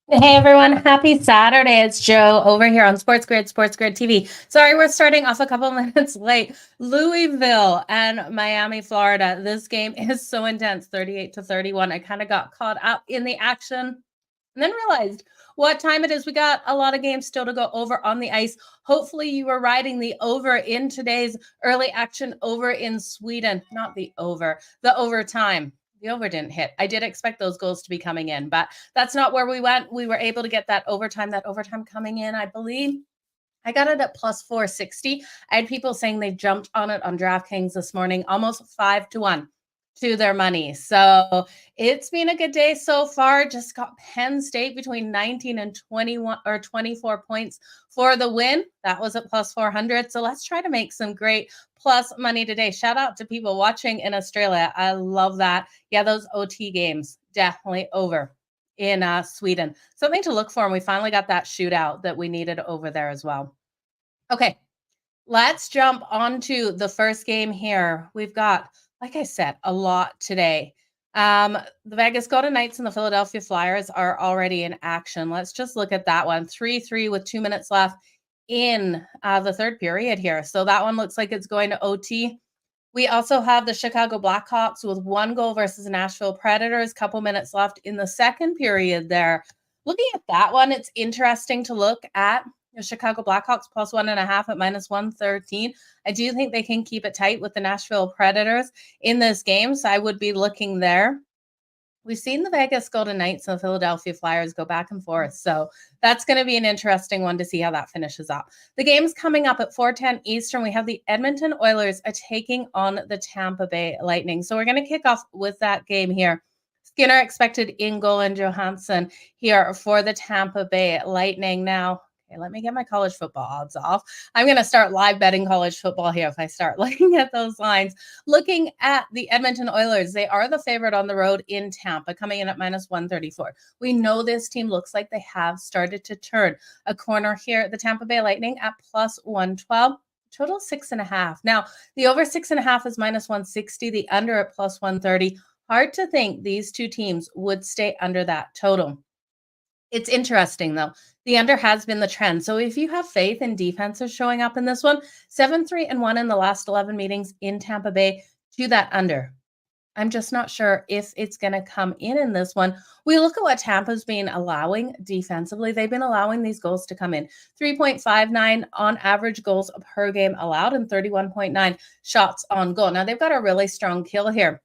Hey everyone, happy Saturday. It's Joe over here on Sports Grid TV. Sorry, we're starting off a couple minutes late. Louisville and Miami, Florida. This game is so intense, 38-31. I kind of got caught up in the action and then realized what time it is. We got a lot of games still to go over on the ice. Hopefully you were riding the over in today's early action over in Sweden. Not the over, the overtime. The over didn't hit. I did expect those goals to be coming in, but that's not where we went. We were able to get that overtime coming in, I believe. I got it at plus 460. I had people saying they jumped on it on DraftKings this morning, almost 5-1 to their money. So it's been a good day so far. Just got Penn State between 19 and 21 or 24 points for the win. That was at plus 400. So let's try to make some great plus money today. Shout out to people watching in Australia. I love that. Yeah, those OT games definitely over in Sweden. Something to look for. And we finally got that shootout that we needed over there as well. Okay, let's jump onto the first game here. We've got, like I said, a lot today. The Vegas Golden Knights and the Philadelphia Flyers are already in action. Let's just look at that one. 3-3 with 2 minutes left in the third period here. So that one looks like it's going to OT. We also have the Chicago Blackhawks with 1 goal versus the Nashville Predators. Couple minutes left in the second period there. Looking at that one, it's interesting to look at the Chicago Blackhawks plus 1.5 at minus 113. I do think they can keep it tight with the Nashville Predators in this game, so I would be looking there. We've seen the Vegas Golden Knights and the Philadelphia Flyers go back and forth. So that's going to be an interesting one to see how that finishes up. The game's coming up at 4:10 Eastern. We have the Edmonton Oilers taking on the Tampa Bay Lightning. So we're going to kick off with that game here. Skinner expected in goal and Johansson here for the Tampa Bay Lightning. Now, okay, let me get my college football odds off. I'm going to start live betting college football here if I start looking at those lines. Looking at the Edmonton Oilers, they are the favorite on the road in Tampa, coming in at minus 134. We know this team looks like they have started to turn a corner here. The Tampa Bay Lightning at plus 112. Total 6.5. Now, the over 6.5 is minus 160, the under at plus 130. Hard to think these two teams would stay under that total. It's interesting, though. The under has been the trend. So if you have faith in defenses showing up in this one, 7-3-1 in the last 11 meetings in Tampa Bay to that under. I'm just not sure if it's going to come in this one. We look at what Tampa's been allowing defensively. They've been allowing these goals to come in. 3.59 on average goals per game allowed and 31.9 shots on goal. Now, they've got a really strong kill here.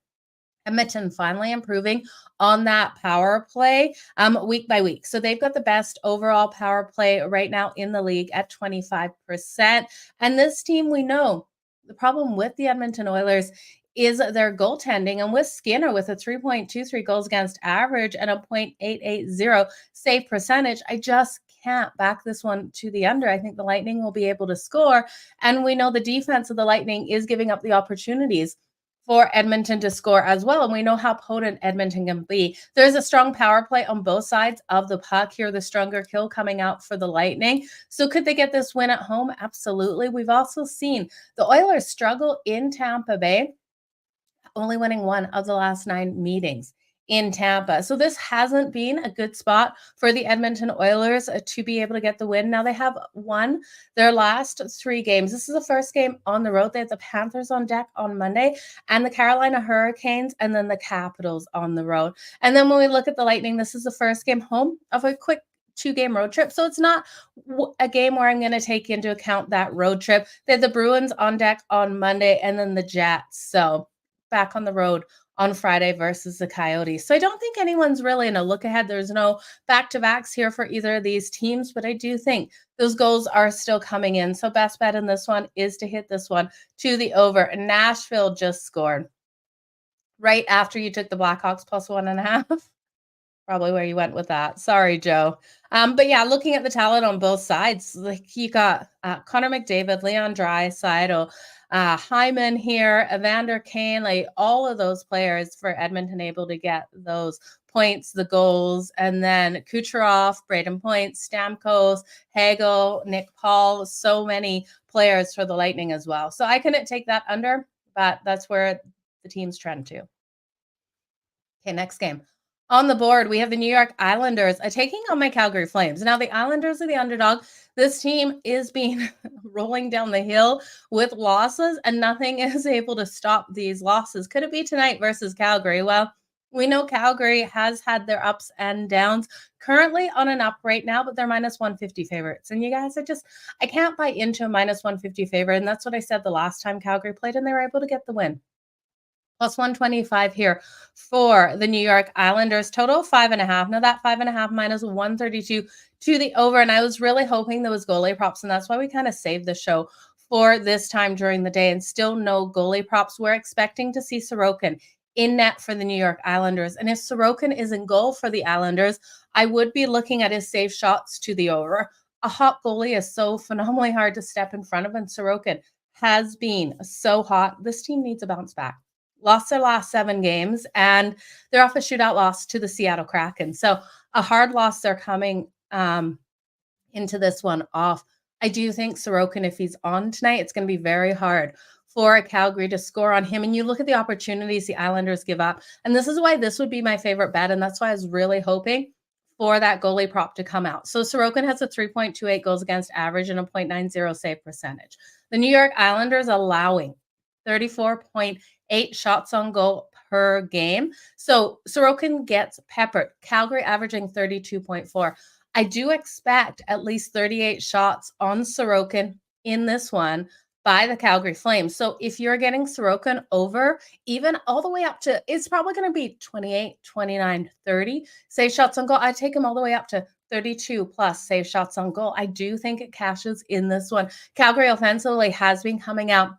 Edmonton finally improving on that power play week by week. So they've got the best overall power play right now in the league at 25%. And this team, we know the problem with the Edmonton Oilers is their goaltending. And with Skinner with a 3.23 goals against average and a 0.880 save percentage, I just can't back this one to the under. I think the Lightning will be able to score. And we know the defense of the Lightning is giving up the opportunities for Edmonton to score as well. And we know how potent Edmonton can be. There's a strong power play on both sides of the puck here, the stronger kill coming out for the Lightning. So could they get this win at home? Absolutely. We've also seen the Oilers struggle in Tampa Bay, only winning 1 of the last 9 meetings in Tampa. So this hasn't been a good spot for the Edmonton Oilers to be able to get the win. Now they have won their last 3 games. This is the first game on the road. They have the Panthers on deck on Monday and the Carolina Hurricanes and then the Capitals on the road. And then when we look at the Lightning, this is the first game home of a quick 2-game road trip. So it's not a game where I'm going to take into account that road trip. They have the Bruins on deck on Monday and then the Jets. So back on the road on Friday versus the Coyotes. So I don't think anyone's really in a look ahead. There's no back-to-backs here for either of these teams, but I do think those goals are still coming in. So best bet in this one is to hit this one to the over. Nashville just scored right after you took the Blackhawks plus 1.5. Probably where you went with that. Sorry, Joe. But yeah, looking at the talent on both sides, like you got Connor McDavid, Leon Draisaitl, Hyman here, Evander Kane, like all of those players for Edmonton able to get those points, the goals, and then Kucherov, Braden Point, Stamkos, Hagel, Nick Paul, so many players for the Lightning as well. So I couldn't take that under, but that's where the teams trend to. Okay, next game. On the board, we have the New York Islanders taking on my Calgary Flames. Now, the Islanders are the underdog. This team is being rolling down the hill with losses, and nothing is able to stop these losses. Could it be tonight versus Calgary? Well, we know Calgary has had their ups and downs, currently on an up right now, but they're minus 150 favorites. And you guys, I can't buy into a minus 150 favorite. And that's what I said the last time Calgary played, and they were able to get the win. Plus 125 here for the New York Islanders. Total 5.5. Now that 5.5 minus 132 to the over. And I was really hoping there was goalie props. And that's why we kind of saved the show for this time during the day. And still no goalie props. We're expecting to see Sorokin in net for the New York Islanders. And if Sorokin is in goal for the Islanders, I would be looking at his save shots to the over. A hot goalie is so phenomenally hard to step in front of. And Sorokin has been so hot. This team needs a bounce back. Lost their last 7 games, and they're off a shootout loss to the Seattle Kraken. So a hard loss they're coming into this one off. I do think Sorokin, if he's on tonight, it's going to be very hard for Calgary to score on him. And you look at the opportunities the Islanders give up, and this is why this would be my favorite bet, and that's why I was really hoping for that goalie prop to come out. So Sorokin has a 3.28 goals against average and a 0.90 save percentage. The New York Islanders allowing 34.8 shots on goal per game. So Sorokin gets peppered. Calgary averaging 32.4. I do expect at least 38 shots on Sorokin in this one by the Calgary Flames. So if you're getting Sorokin over, even all the way up to, it's probably going to be 28, 29, 30 save shots on goal. I take him all the way up to 32 plus save shots on goal. I do think it cashes in this one. Calgary offensively has been coming out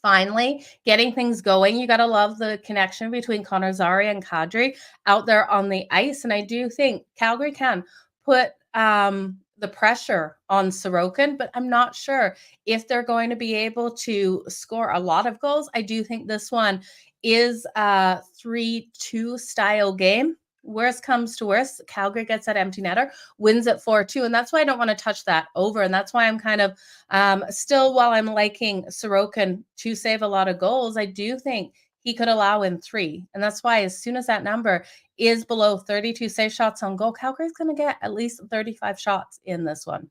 finally getting things going. You got to love the connection between Connor Zary and Kadri out there on the ice. And I do think Calgary can put the pressure on Sorokin, but I'm not sure if they're going to be able to score a lot of goals. I do think this one is a 3-2 style game. Worst comes to worst, Calgary gets that empty netter, wins at 4-2. And that's why I don't want to touch that over. And that's why I'm kind of still, while I'm liking Sorokin to save a lot of goals, I do think he could allow in 3. And that's why as soon as that number is below 32 save shots on goal, Calgary's going to get at least 35 shots in this one.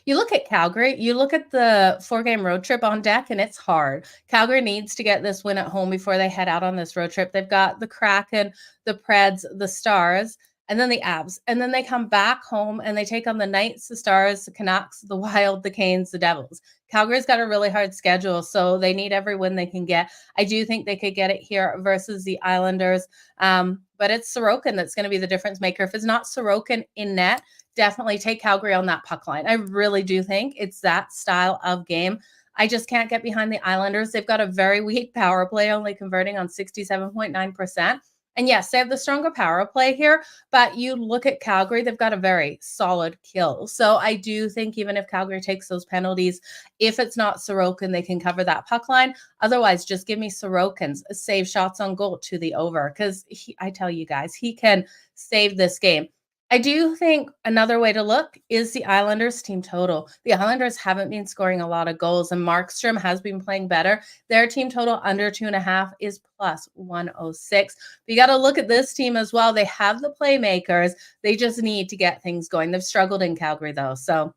You look at Calgary, you look at the 4-game road trip on deck, and it's hard. Calgary needs to get this win at home before they head out on this road trip. They've got the Kraken, the Preds, the Stars, and then the Abs. And then they come back home and they take on the Knights, the Stars, the Canucks, the Wild, the Canes, the Devils. Calgary's got a really hard schedule, so they need every win they can get. I do think they could get it here versus the Islanders. But it's Sorokin that's going to be the difference maker. If it's not Sorokin in net, definitely take Calgary on that puck line. I really do think it's that style of game. I just can't get behind the Islanders. They've got a very weak power play, only converting on 67.9%. And yes, they have the stronger power play here, but you look at Calgary, they've got a very solid kill. So I do think even if Calgary takes those penalties, if it's not Sorokin, they can cover that puck line. Otherwise, just give me Sorokin's save shots on goal to the over, because I tell you guys, he can save this game. I do think another way to look is the Islanders team total. The Islanders haven't been scoring a lot of goals, and Markstrom has been playing better. Their team total under 2.5 is plus 106. You got to look at this team as well. They have the playmakers. They just need to get things going. They've struggled in Calgary, though. So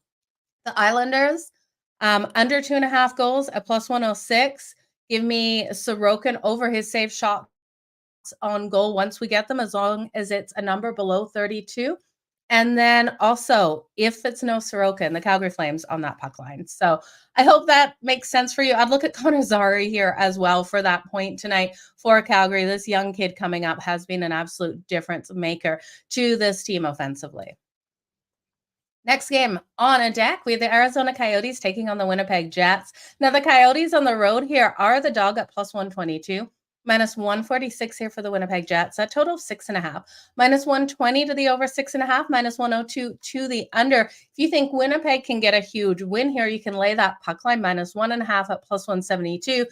the Islanders, under 2.5 goals at plus 106. Give me Sorokin over his save shot on goal once we get them, as long as it's a number below 32. And then also, if it's no Sorokin, the Calgary Flames on that puck line. So I hope that makes sense for you. I'd look at Connor Zary here as well for that point tonight for Calgary. This young kid coming up has been an absolute difference maker to this team offensively. Next game on a deck, we have the Arizona Coyotes taking on the Winnipeg Jets. Now, the Coyotes on the road here are the dog at plus 122. Minus 146 here for the Winnipeg Jets. A total of 6.5. Minus 120 to the over 6.5. Minus 102 to the under. If you think Winnipeg can get a huge win here, you can lay that puck line minus 1.5 at plus 172.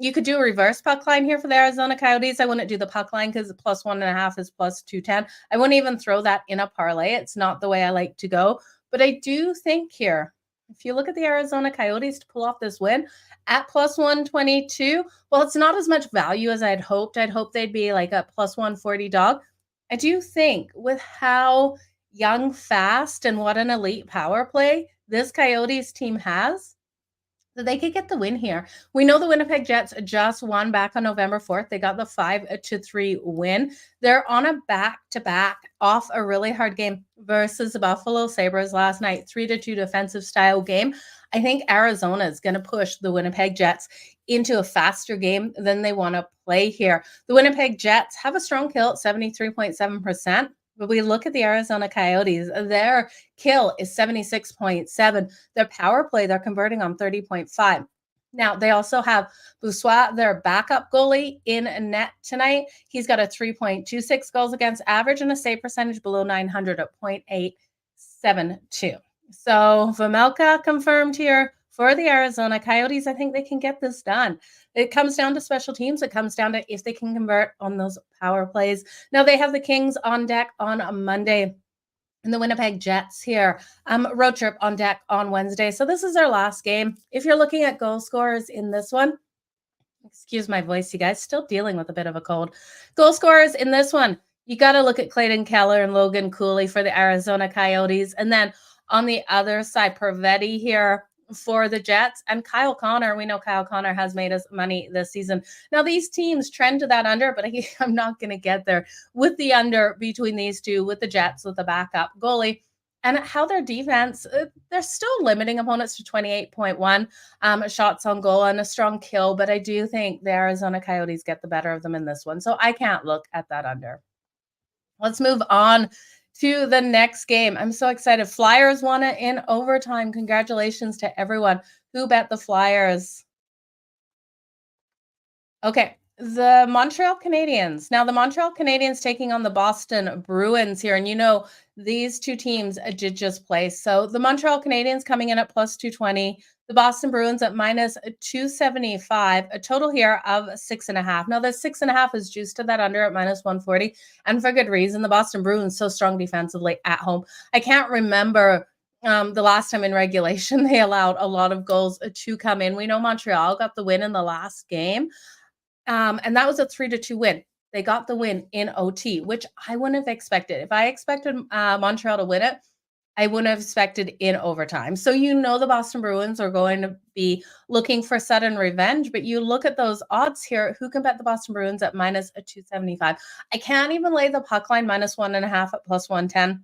You could do a reverse puck line here for the Arizona Coyotes. I wouldn't do the puck line because the plus 1.5 is plus 210. I wouldn't even throw that in a parlay. It's not the way I like to go. But I do think here If you look at the Arizona Coyotes to pull off this win at plus 122, well, it's not as much value as I'd hoped. I'd hoped they'd be like a plus 140 dog. I do think with how young, fast, and what an elite power play this Coyotes team has, that they could get the win here. We know the Winnipeg Jets just won back on November 4th. They got the 5-3 win. They're on a back-to-back off a really hard game versus the Buffalo Sabres last night, 3-2 defensive style game. I think Arizona is going to push the Winnipeg Jets into a faster game than they want to play here. The Winnipeg Jets have a strong kill at 73.7%. But we look at the Arizona Coyotes, their kill is 76.7. Their power play, they're converting on 30.5. Now, they also have Boussoit, their backup goalie, in net tonight. He's got a 3.26 goals against average and a save percentage below 900 at 0.872. So Vejmelka confirmed here for the Arizona Coyotes. I think they can get this done. It comes down to special teams. It comes down to if they can convert on those power plays. Now they have the Kings on deck on a Monday and the Winnipeg Jets here. Road trip on deck on Wednesday. So this is their last game. If you're looking at goal scorers in this one, excuse my voice, you guys, still dealing with a bit of a cold. Goal scorers in this one, you got to look at Clayton Keller and Logan Cooley for the Arizona Coyotes. And then on the other side, Pavetti here for the Jets, and Kyle Connor. We know Kyle Connor has made us money this season. Now, these teams trend to that under, but I'm not going to get there with the under between these two, with the Jets, with the backup goalie, and how their defense, they're still limiting opponents to 28.1 shots on goal and a strong kill, but I do think the Arizona Coyotes get the better of them in this one, so I can't look at that under. Let's move on to the next game. I'm so excited. Flyers won it in overtime. Congratulations to everyone who bet the Flyers. Okay, the Montreal Canadiens. Now, the Montreal Canadiens taking on the Boston Bruins here. And you know, these two teams did just play. So the Montreal Canadiens coming in at plus 220. The Boston Bruins at minus 275. A total here of 6.5. Now, the 6.5 is juiced to that under at minus 140. And for good reason. The Boston Bruins so strong defensively at home. I can't remember the last time in regulation they allowed a lot of goals to come in. We know Montreal got the win in the last game. And that was a 3-2 win. They got the win in OT, which I wouldn't have expected. If I expected Montreal to win it, I wouldn't have expected in overtime. So you know the Boston Bruins are going to be looking for sudden revenge, but you look at those odds here. Who can bet the Boston Bruins at minus 275? I can't even lay the puck line minus 1.5 at plus 110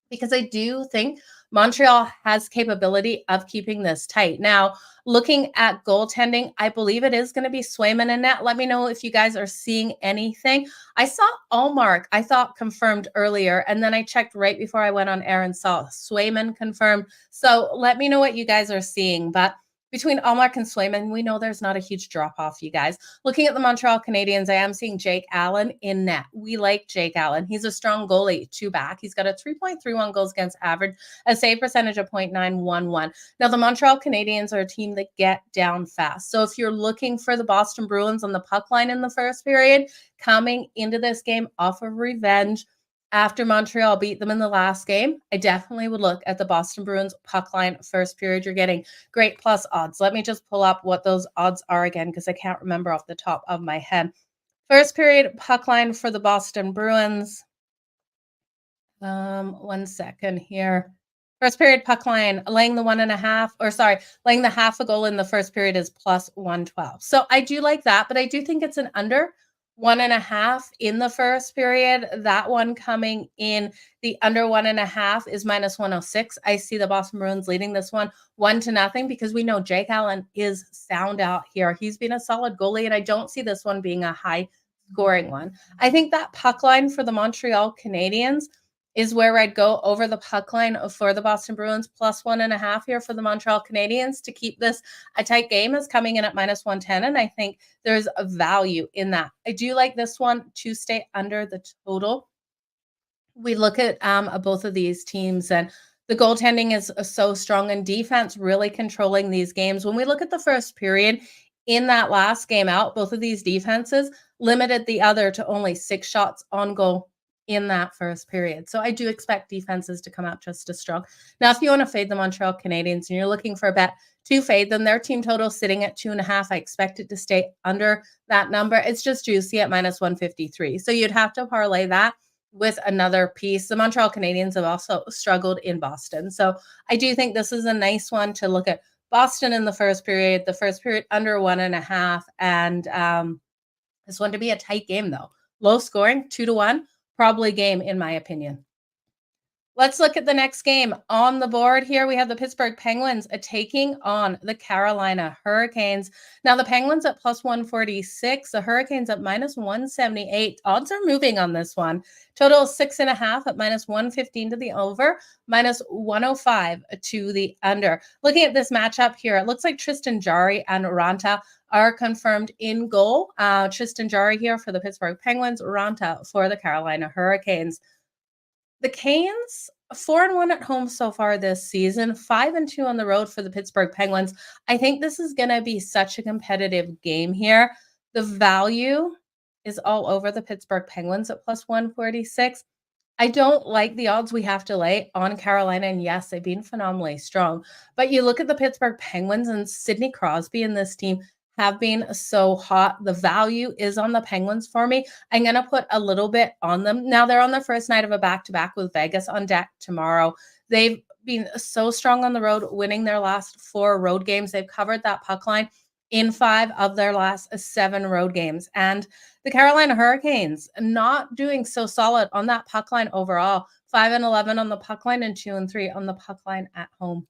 because I do think Montreal has capability of keeping this tight. Now, looking at goaltending, I believe it is going to be Swayman in net. Let me know if you guys are seeing anything. I saw Allmark, I thought confirmed earlier, and then I checked right before I went on air and saw Swayman confirmed. So let me know what you guys are seeing. But between Allmark and Swayman, we know there's not a huge drop-off, you guys. Looking at the Montreal Canadiens, I am seeing Jake Allen in net. We like Jake Allen. He's a strong goalie, two back. He's got a 3.31 goals against average, a save percentage of 0.911. Now, the Montreal Canadiens are a team that get down fast. So if you're looking for the Boston Bruins on the puck line in the first period, coming into this game off of revenge, after Montreal beat them in the last game, I definitely would look at the Boston Bruins puck line first period. You're getting great plus odds. Let me just pull up what those odds are again because I can't remember off the top of my head. First period puck line for the Boston Bruins. 1 second here. First period puck line, laying the 1.5, or sorry, laying the half a goal in the first period is plus 112. So I do like that, but I do think it's an under 1.5 in the first period. That one coming in the under 1.5 is minus 106. I see the Boston Bruins leading this one 1-0 because we know Jake Allen is sound out here. He's been a solid goalie, and I don't see this one being a high scoring one. I think that puck line for the Montreal Canadiens is where I'd go over the puck line for the Boston Bruins, plus 1.5 here for the Montreal Canadiens to keep this a tight game, is coming in at minus 110. And I think there's a value in that. I do like this one to stay under the total. We look at both of these teams, and the goaltending is so strong, and defense really controlling these games. When we look at the first period in that last game out, both of these defenses limited the other to only 6 shots on goal in that first period. So I do expect defenses to come out just as strong. Now, if you want to fade the Montreal Canadiens and you're looking for a bet to fade them, their team total sitting at 2.5. I expect it to stay under that number. It's just juicy at minus 153. So you'd have to parlay that with another piece. The Montreal Canadiens have also struggled in Boston. So I do think this is a nice one to look at. Boston in the first period under 1.5. And this one to be a tight game, though. Low scoring, 2-1, probably game, in my opinion. Let's look at the next game on the board here. We have the Pittsburgh Penguins taking on the Carolina Hurricanes. Now, the Penguins at plus 146, the Hurricanes at minus 178. Odds are moving on this one. Total 6.5 at minus 115 to the over, minus 105 to the under. Looking at this matchup here, it looks like Tristan Jarry and Ranta are confirmed in goal. Tristan Jarry here for the Pittsburgh Penguins, Ranta for the Carolina Hurricanes. The Canes, 4-1 at home so far this season, 5-2 on the road for the Pittsburgh Penguins. I think this is going to be such a competitive game here. The value is all over the Pittsburgh Penguins at plus 146. I don't like the odds we have to lay on Carolina, and yes, they've been phenomenally strong. But you look at the Pittsburgh Penguins and Sidney Crosby and this team have been so hot. The value is on the Penguins for me. I'm going to put a little bit on them. Now, they're on the first night of a back-to-back with Vegas on deck tomorrow. They've been so strong on the road, winning their last 4 road games. They've covered that puck line in 5 of their last 7 road games. And the Carolina Hurricanes not doing so solid on that puck line overall. 5-11 on the puck line and 2-3 on the puck line at home.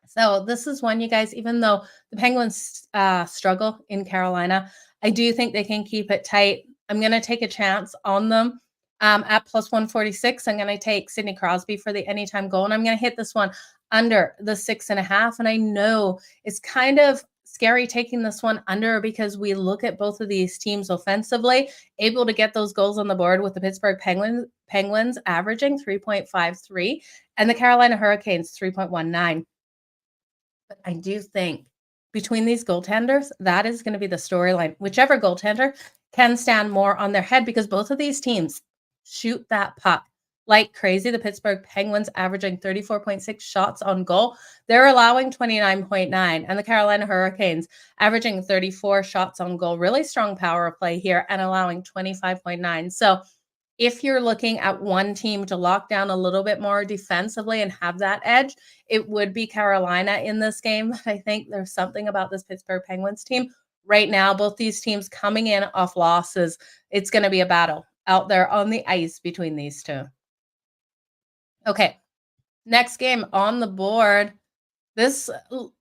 So this is one, you guys, even though the Penguins struggle in Carolina, I do think they can keep it tight. I'm going to take a chance on them at plus 146. I'm going to take Sidney Crosby for the anytime goal, and I'm going to hit this one under the 6.5. And I know it's kind of scary taking this one under because we look at both of these teams offensively, able to get those goals on the board with the Pittsburgh Penguins averaging 3.53 and the Carolina Hurricanes 3.19. But I do think between these goaltenders, that is going to be the storyline. Whichever goaltender can stand more on their head, because both of these teams shoot that puck like crazy. The Pittsburgh Penguins averaging 34.6 shots on goal. They're allowing 29.9. And the Carolina Hurricanes averaging 34 shots on goal. Really strong power play here and allowing 25.9. So if you're looking at one team to lock down a little bit more defensively and have that edge, it would be Carolina in this game. I think there's something about this Pittsburgh Penguins team right now. Both these teams coming in off losses. It's going to be a battle out there on the ice between these two. Okay, next game on the board. This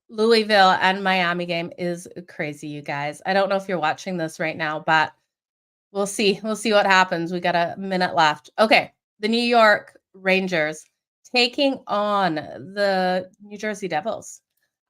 Louisville and Miami game is crazy, you guys. I don't know if you're watching this right now, but we'll see. We'll see what happens. We got a minute left. Okay, the New York Rangers taking on the New Jersey Devils.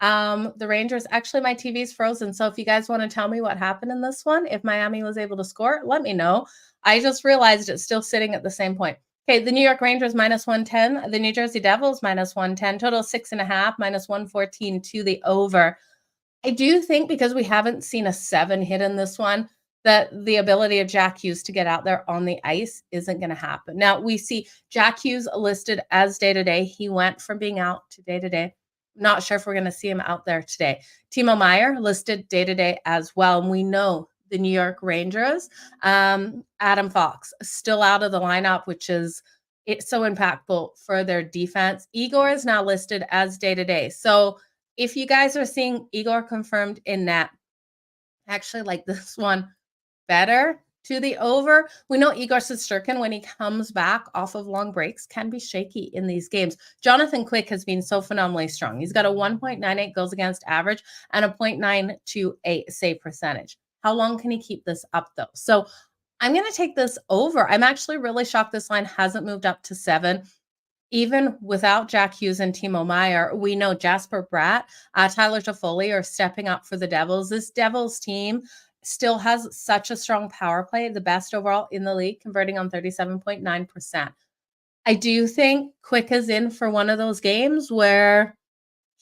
The Rangers, actually, my TV's frozen. So if you guys want to tell me what happened in this one, if Miami was able to score, let me know. I just realized it's still sitting at the same point. Okay, the New York Rangers minus 110, the New Jersey Devils minus 110, total 6.5, minus 114 to the over. I do think because we haven't seen a 7 hit in this one, that the ability of Jack Hughes to get out there on the ice isn't going to happen. Now, we see Jack Hughes listed as day-to-day. He went from being out to day-to-day. Not sure if we're going to see him out there today. Timo Meier listed day-to-day as well. And we know the New York Rangers, Adam Fox, still out of the lineup, which is it's so impactful for their defense. Igor is now listed as day-to-day. So if you guys are seeing Igor confirmed in net, actually like this one better to the over. We know Igor Shesterkin, when he comes back off of long breaks, can be shaky in these games. Jonathan Quick has been so phenomenally strong. He's got a 1.98 goals against average and a 0.928 save percentage. How long can he keep this up, though? So I'm going to take this over. I'm actually really shocked this line hasn't moved up to 7. Even without Jack Hughes and Timo Meier, we know Jasper Bratt, Tyler Toffoli are stepping up for the Devils. This Devils team still has such a strong power play, the best overall in the league, converting on 37.9%. I do think Quick is in for one of those games where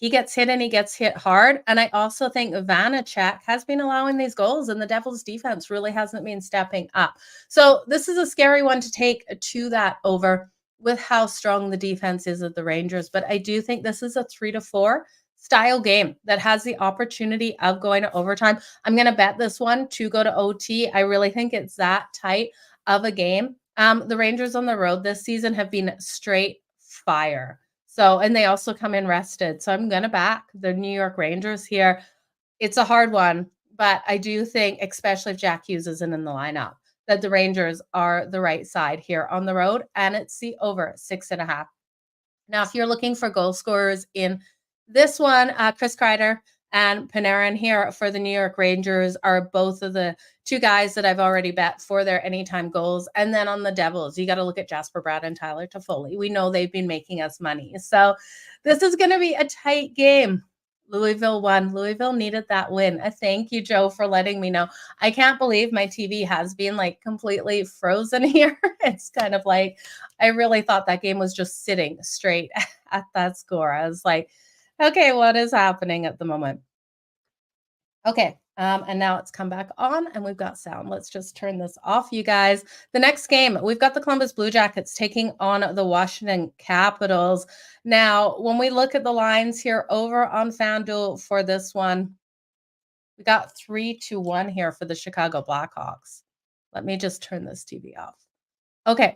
he gets hit and he gets hit hard. And I also think Vanacek has been allowing these goals, and the Devils' defense really hasn't been stepping up. So this is a scary one to take to that over with how strong the defense is of the Rangers. But I do think this is a 3-4 style game that has the opportunity of going to overtime. I'm going to bet this one to go to OT. I really think it's that tight of a game. The Rangers on the road this season have been straight fire. So, and they also come in rested. So I'm going to back the New York Rangers here. It's a hard one, but I do think, especially if Jack Hughes isn't in the lineup, that the Rangers are the right side here on the road, and it's the over 6.5. Now, if you're looking for goal scorers in this one, Chris Kreider and Panarin here for the New York Rangers are both of the two guys that I've already bet for their anytime goals. And then on the Devils, you got to look at Jasper Bratt and Tyler Toffoli. We know they've been making us money. So this is going to be a tight game. Louisville won. Louisville needed that win. Thank you, Joe, for letting me know. I can't believe my TV has been like completely frozen here. It's kind of like, I really thought that game was just sitting straight at that score. I was like, okay, what is happening at the moment? Okay, and now it's come back on and we've got sound. Let's just turn this off, you guys. The next game, we've got the Columbus Blue Jackets taking on the Washington Capitals. Now, when we look at the lines here over on FanDuel for this one, we got 3-1 here for the Chicago Blackhawks. Let me just turn this TV off. Okay.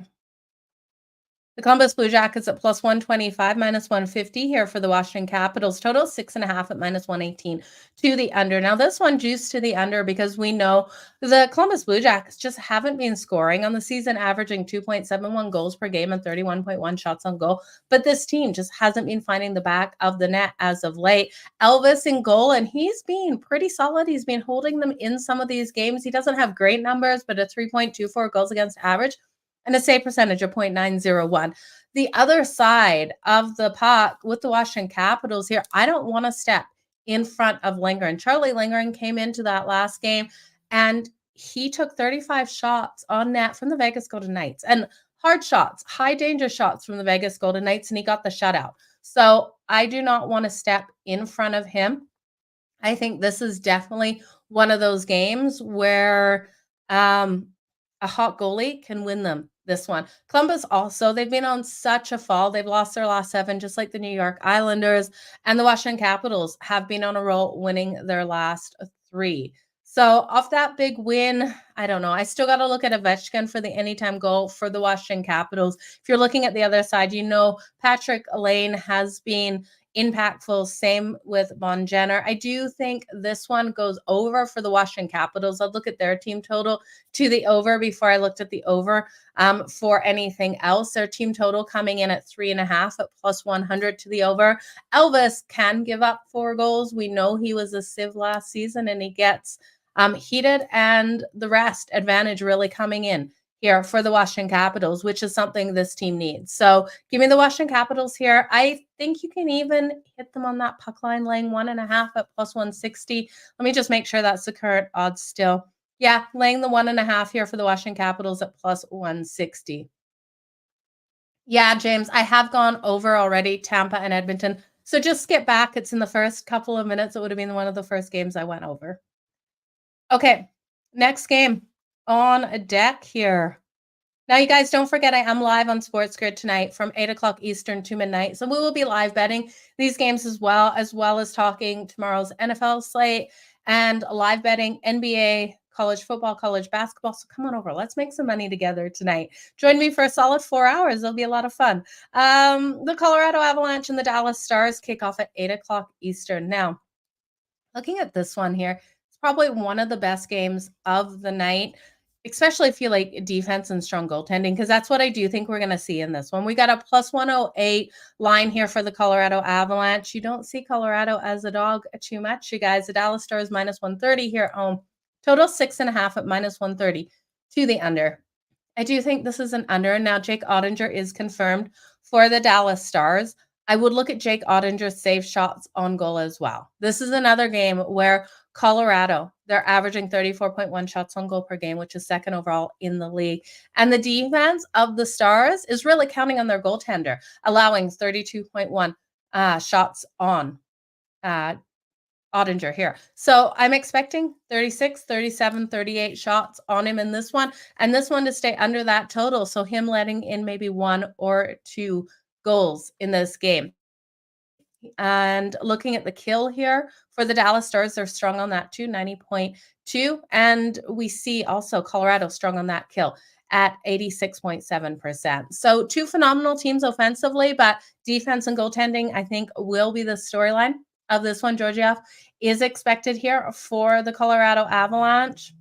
The Columbus Blue Jackets at plus 125, minus 150 here for the Washington Capitals. Total 6.5 at minus 118 to the under. Now, this one juiced to the under because we know the Columbus Blue Jackets just haven't been scoring on the season, averaging 2.71 goals per game and 31.1 shots on goal. But this team just hasn't been finding the back of the net as of late. Elvis in goal, and he's been pretty solid. He's been holding them in some of these games. He doesn't have great numbers, but a 3.24 goals against average and a save percentage of 0.901. The other side of the puck with the Washington Capitals here, I don't want to step in front of Lindgren. Charlie Lindgren came into that last game, and he took 35 shots on net from the Vegas Golden Knights. And hard shots, high danger shots from the Vegas Golden Knights, and he got the shutout. So I do not want to step in front of him. I think this is definitely one of those games where a hot goalie can win them. This one. Columbus also, they've been on such a fall. They've lost their last 7, just like the New York Islanders. And the Washington Capitals have been on a roll, winning their last 3. So off that big win, I don't know. I still got to look at Ovechkin for the anytime goal for the Washington Capitals. If you're looking at the other side, you know Patrick Lane has been impactful. Same with Von Jenner. I do think this one goes over for the Washington Capitals. I'll look at their team total to the over before I looked at the over for anything else. Their team total coming in at 3.5 at plus 100 to the over. Elvis can give up 4 goals. We know he was a sieve last season, and he gets heated, and the rest advantage really coming in here for the Washington Capitals, which is something this team needs. So give me the Washington Capitals here. I think you can even hit them on that puck line, laying 1.5 at plus 160. Let me just make sure that's the current odds still. Yeah, laying the 1.5 here for the Washington Capitals at plus 160. Yeah, James, I have gone over already, Tampa and Edmonton. So just skip back. It's in the first couple of minutes. It would have been one of the first games I went over. Okay, next game on a deck here. Now, you guys, don't forget I am live on Sports Grid tonight from 8 o'clock Eastern to midnight. So we will be live betting these games as well as talking tomorrow's NFL slate and live betting NBA, college football, college basketball. So come on over. Let's make some money together tonight. Join me for a solid 4 hours. It'll be a lot of fun. The Colorado Avalanche and the Dallas Stars kick off at 8 o'clock Eastern. Now, looking at this one here, it's probably one of the best games of the night, especially if you like defense and strong goaltending, because that's what I do think we're going to see in this one. We got a plus 108 line here for the Colorado Avalanche. You don't see Colorado as a dog too much, you guys. The Dallas Stars minus 130 here at home. Total 6.5 at minus 130 to the under. I do think this is an under. Now, Jake Ottinger is confirmed for the Dallas Stars. I would look at Jake Ottinger's save shots on goal as well. This is another game where Colorado, they're averaging 34.1 shots on goal per game, which is second overall in the league. And the defense of the Stars is really counting on their goaltender, allowing 32.1 shots on uh, Ottinger here. So I'm expecting 36, 37, 38 shots on him in this one, and this one to stay under that total. So him letting in maybe 1 or 2 goals in this game. And looking at the kill here for the Dallas Stars, they're strong on that too, 90.2. And we see also Colorado strong on that kill at 86.7%. So two phenomenal teams offensively, but defense and goaltending, I think, will be the storyline of this one. Georgiev is expected here for the Colorado Avalanche.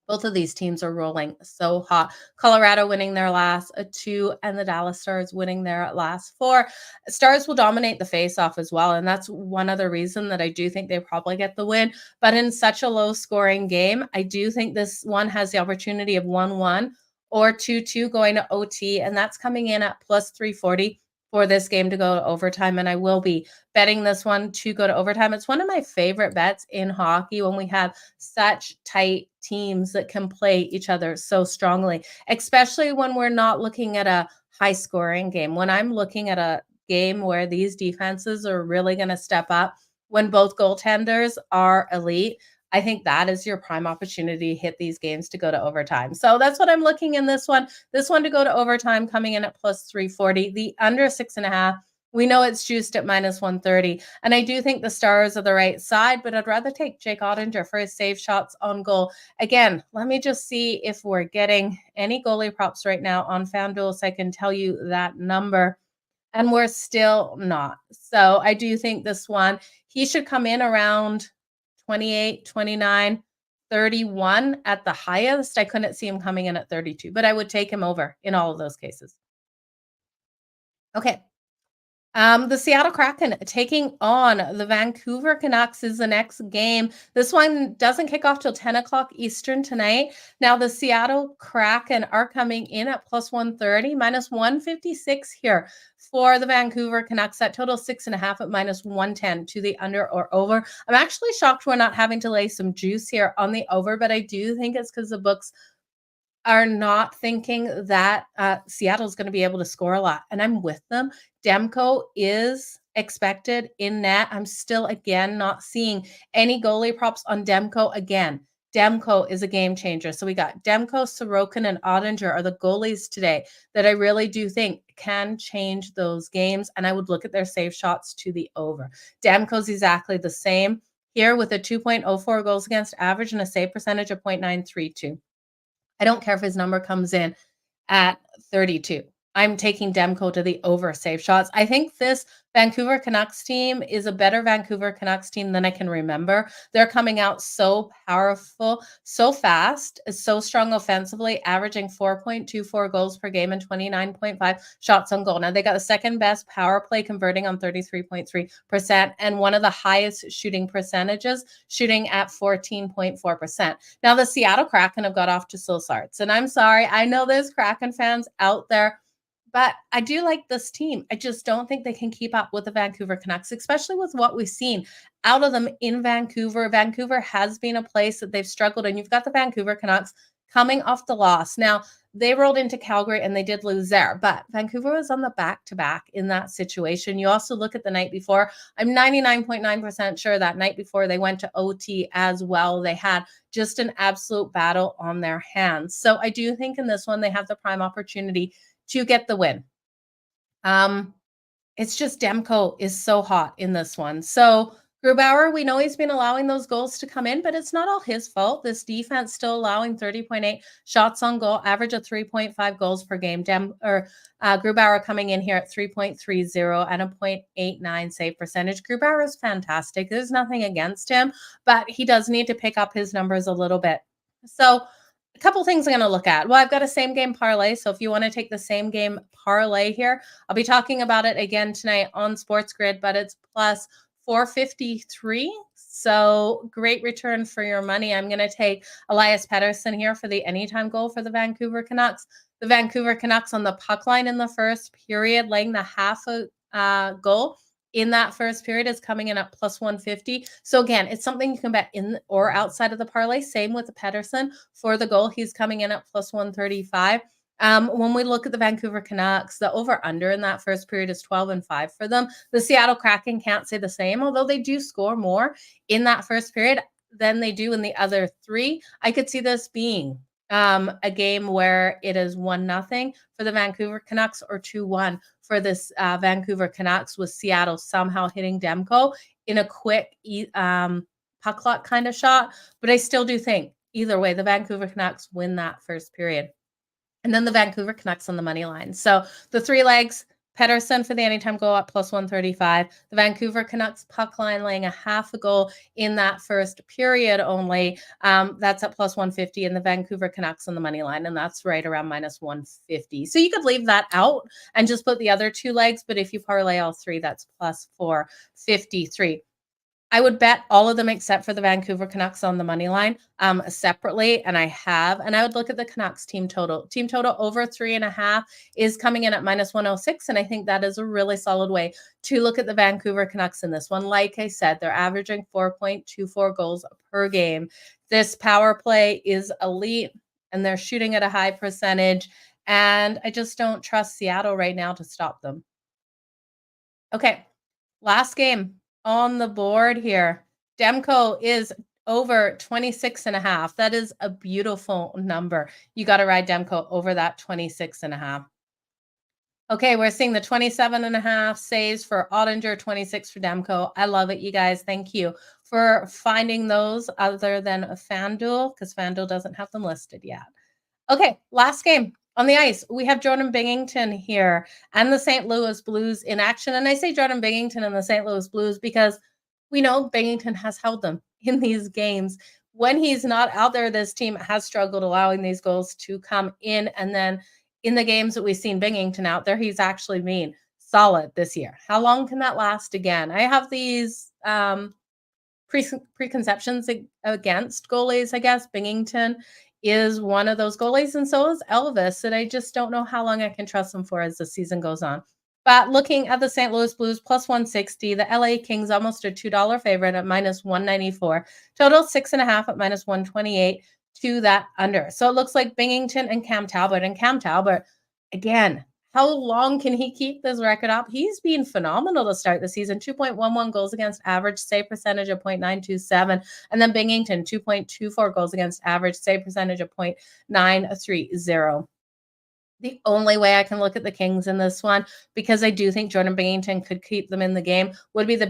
Both of these teams are rolling so hot. Colorado winning their last 2 and the Dallas Stars winning their last 4. Stars will dominate the faceoff as well, and that's one other reason that I do think they probably get the win. But in such a low-scoring game, I do think this one has the opportunity of 1-1 or 2-2 going to OT, and that's coming in at plus 340 for this game to go to overtime, and I will be betting this one to go to overtime. It's one of my favorite bets in hockey when we have such tight teams that can play each other so strongly, especially when we're not looking at a high scoring game. When I'm looking at a game where these defenses are really going to step up, when both goaltenders are elite, I think that is your prime opportunity to hit these games to go to overtime. So that's what I'm looking in this one. This one to go to overtime coming in at plus 340. The under 6.5. We know it's juiced at minus 130. And I do think the Stars are the right side, but I'd rather take Jake Ottinger for his save shots on goal. Again, let me just see if we're getting any goalie props right now on FanDuel so I can tell you that number. And we're still not. So I do think this one, he should come in around 28, 29, 31 at the highest. I couldn't see him coming in at 32, but I would take him over in all of those cases. Okay. The Seattle Kraken taking on the Vancouver Canucks is the next game. This one doesn't kick off till 10 o'clock Eastern tonight. Now, the Seattle Kraken are coming in at plus 130, minus 156 here for the Vancouver Canucks. That total 6.5 at minus 110 to the under or over. I'm actually shocked we're not having to lay some juice here on the over, but I do think it's because the books are not thinking that Seattle's going to be able to score a lot. And I'm with them. Demko is expected in net. I'm still, again, not seeing any goalie props on Demko again. Demko is a game changer. So we got Demko, Sorokin, and Ottinger are the goalies today that I really do think can change those games. And I would look at their save shots to the over. Demko's exactly the same here with a 2.04 goals against average and a save percentage of 0.932. I don't care if his number comes in at 32. I'm taking Demko to the over save shots. I think this Vancouver Canucks team is a better Vancouver Canucks team than I can remember. They're coming out so powerful, so fast, so strong offensively, averaging 4.24 goals per game and 29.5 shots on goal. Now, they got the second best power play, converting on 33.3%, and one of the highest shooting percentages, shooting at 14.4%. Now, the Seattle Kraken have got off to slow starts, and I'm sorry. I know there's Kraken fans out there, but I do like this team. I just don't think they can keep up with the Vancouver Canucks, especially with what we've seen out of them in Vancouver. Vancouver has been a place that they've struggled, and you've got the Vancouver Canucks coming off the loss. Now, they rolled into Calgary and they did lose there, but Vancouver was on the back-to-back in that situation. You also look at the night before. I'm 99.9% sure that night before they went to OT as well. They had just an absolute battle on their hands. So I do think in this one, they have the prime opportunity to get the win. It's just Demko is so hot in this one. So Grubauer, we know he's been allowing those goals to come in, but it's not all his fault. This defense still allowing 30.8 shots on goal, average of 3.5 goals per game. Grubauer coming in here at 3.30 and a 0.89 save percentage. Grubauer is fantastic. There's nothing against him, but he does need to pick up his numbers a little bit. So a couple things I'm going to look at. Well, I've got a same game parlay. So if you want to take the same game parlay here, I'll be talking about it again tonight on Sports Grid, but it's plus 453. So great return for your money. I'm going to take Elias Pettersson here for the anytime goal for the Vancouver Canucks. The Vancouver Canucks on the puck line in the first period, laying the half a goal in that first period is coming in at plus 150. So again, it's something you can bet in or outside of the parlay. Same with the Pettersson for the goal. He's coming in at plus 135. When we look at the Vancouver Canucks, the over-under in that first period is 12-5 for them. The Seattle Kraken can't say the same, although they do score more in that first period than they do in the other three. I could see this being a game where it is 1-0 for the Vancouver Canucks or 2-1 for this Vancouver Canucks, with Seattle somehow hitting Demko in a quick puck luck kind of shot. But I still do think either way, the Vancouver Canucks win that first period. And then the Vancouver Canucks on the money line. So the three legs, Pettersson for the anytime goal at plus 135. The Vancouver Canucks puck line laying a half a goal in that first period only. That's at plus 150. And the Vancouver Canucks on the money line. And that's right around minus 150. So you could leave that out and just put the other two legs. But if you parlay all three, that's plus 453. I would bet all of them except for the Vancouver Canucks on the money line separately, and I have. And I would look at the Canucks team total. Team total over 3.5 is coming in at minus 106, and I think that is a really solid way to look at the Vancouver Canucks in this one. Like I said, they're averaging 4.24 goals per game. This power play is elite, and they're shooting at a high percentage, and I just don't trust Seattle right now to stop them. Okay, last game on the board here. Demko is over 26.5. That is a beautiful number. You got to ride Demko over that 26.5. Okay, we're seeing the 27.5 saves for Ottinger, 26 for Demko. I love it, you guys. Thank you for finding those other than FanDuel, because FanDuel doesn't have them listed yet. Okay, last game. On the ice, we have Jordan Binnington here and the St. Louis Blues in action. And I say Jordan Binnington and the St. Louis Blues because we know Binnington has held them in these games. When he's not out there, this team has struggled allowing these goals to come in. And then in the games that we've seen Binnington out there, he's actually been solid this year. How long can that last again? I have these preconceptions against goalies, I guess. Binnington is one of those goalies, and so is Elvis, and I just don't know how long I can trust them for as the season goes on. But looking at the St. Louis Blues, plus 160, the LA Kings almost a $2 favorite at minus 194, total 6.5 at minus 128 to that under. So it looks like Binnington and Cam Talbot, again, how long can he keep this record up? He's been phenomenal to start the season. 2.11 goals against average, save percentage of 0.927. And then Binnington, 2.24 goals against average, save percentage of 0.930. The only way I can look at the Kings in this one, because I do think Jordan Binnington could keep them in the game, would be the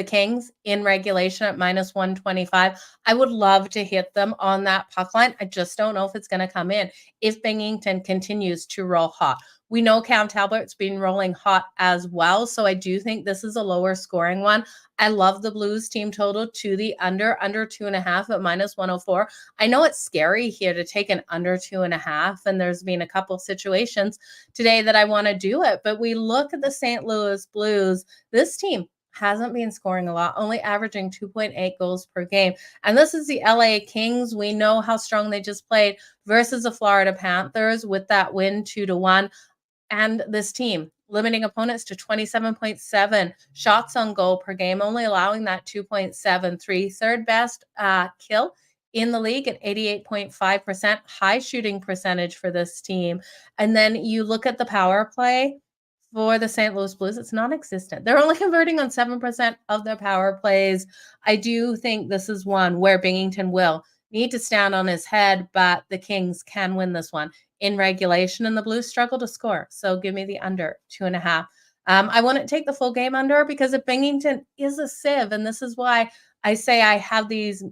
Kings in regulation at minus 125. I would love to hit them on that puck line. I just don't know if it's going to come in if Binnington continues to roll hot. We know Cam Talbot's been rolling hot as well, so I do think this is a lower scoring one. I love the Blues team total to the under 2.5 at minus 104. I know it's scary here to take an under 2.5, and there's been a couple situations today that I want to do it, but we look at the St. Louis Blues. This team hasn't been scoring a lot, only averaging 2.8 goals per game. And this is the LA Kings. We know how strong they just played versus the Florida Panthers with that win 2-1. And this team limiting opponents to 27.7 shots on goal per game, only allowing that 2.73. Third best kill in the league at 88.5%, high shooting percentage for this team. And then you look at the power play for the St. Louis Blues, it's non-existent. They're only converting on 7% of their power plays. I do think this is one where Binnington will need to stand on his head, but the Kings can win this one in regulation, and the Blues struggle to score. So give me the under 2.5. I wouldn't take the full game under, because if Binnington is a sieve, and this is why I say I have these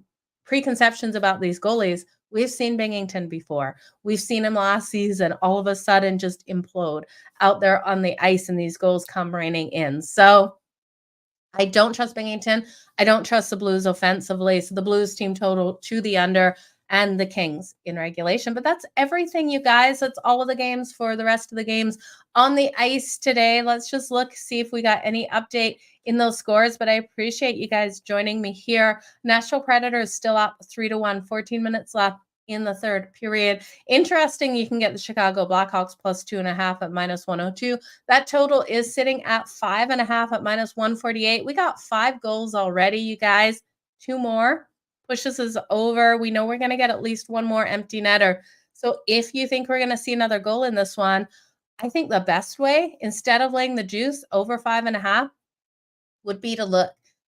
preconceptions about these goalies. We've seen Binnington before. We've seen him last season all of a sudden just implode out there on the ice, and these goals come raining in. So I don't trust Binnington. I don't trust the Blues offensively. So the Blues team total to the under, and the Kings in regulation. But that's everything, you guys. That's all of the games for the rest of the games on the ice today. Let's just look, see if we got any update in those scores. But I appreciate you guys joining me here. Nashville Predators still up 3-1, 14 minutes left in the third period. Interesting, you can get the Chicago Blackhawks plus 2.5 at minus 102. That total is sitting at 5.5 at minus 148. We got 5 goals already, you guys. 2 more. Pushes us over. We know we're going to get at least one more empty netter. So So if you think we're going to see another goal in this one, I think the best way, instead of laying the juice over 5.5, would be to look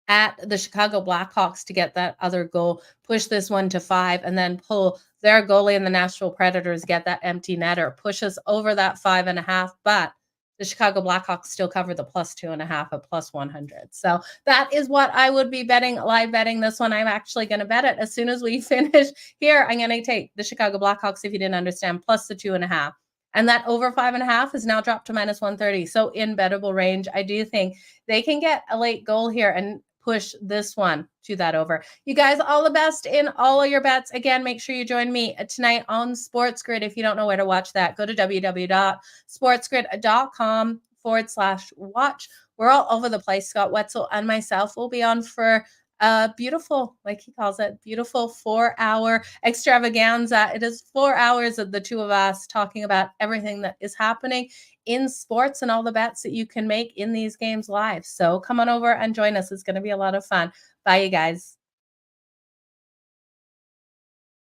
at the Chicago Blackhawks to get that other goal, push this one to 5, and then pull their goalie and the Nashville Predators get that empty netter, push us over that 5.5. But the Chicago Blackhawks still cover the +2.5 at +100. So that is what I would be betting, live betting this one. I'm actually going to bet it as soon as we finish here. I'm going to take the Chicago Blackhawks, if you didn't understand, plus the 2.5. And that over 5.5 is now dropped to -130. So in bettable range, I do think they can get a late goal here and push this one to that over. You guys, all the best in all of your bets. Again, make sure you join me tonight on Sports Grid. If you don't know where to watch that, go to www.sportsgrid.com/watch. We're all over the place. Scott Wetzel and myself will be on for a beautiful, like he calls it, beautiful 4-hour extravaganza. It is 4 hours of the two of us talking about everything that is happening in sports and all the bets that you can make in these games live. So come on over and join us. It's going to be a lot of fun. Bye, you guys.